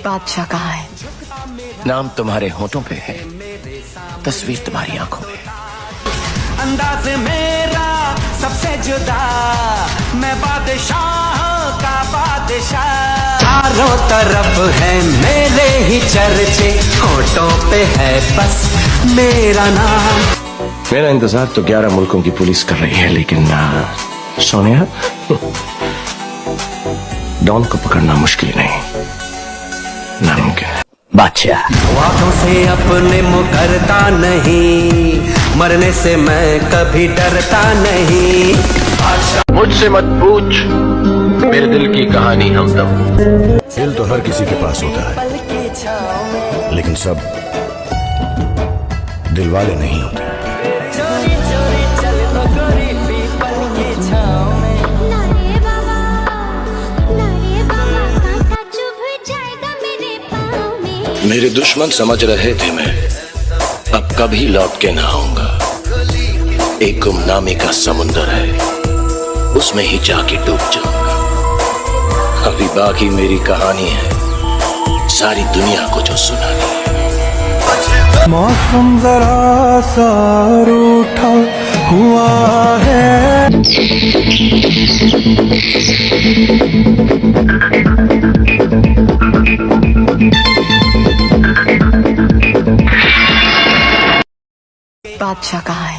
बादशाह कहाँ है? नाम तुम्हारे होठों पे है, तस्वीर तुम्हारी आंखों में। अंदाज मेरा सबसे जुदा, मैं बादशाह का बादशाह। चारों तरफ है मेरे ही चर्चे, होठों पे है बस मेरा नाम। मेरा इंतजार तो 11 मुल्कों की पुलिस कर रही है, लेकिन सोनिया, डॉन को पकड़ना मुश्किल नहीं, नामुमकिन है। बादशाह वादों से अपने मुकरता नहीं, मरने से मैं कभी डरता नहीं। मुझसे मत पूछ मेरे दिल की कहानी हमदम। दिल तो हर किसी के पास होता है, लेकिन सब दिल वाले नहीं होते। मेरे दुश्मन समझ रहे थे मैं अब कभी लौट के ना आऊंगा। एक गुमनामी का समुंदर है, उसमें ही जाके डूब जाऊंगा। अभी बाकी मेरी कहानी है, सारी दुनिया को जो सुनानी है। मौसम जरा सा रूठा हुआ है, बादशाह कहाँ है?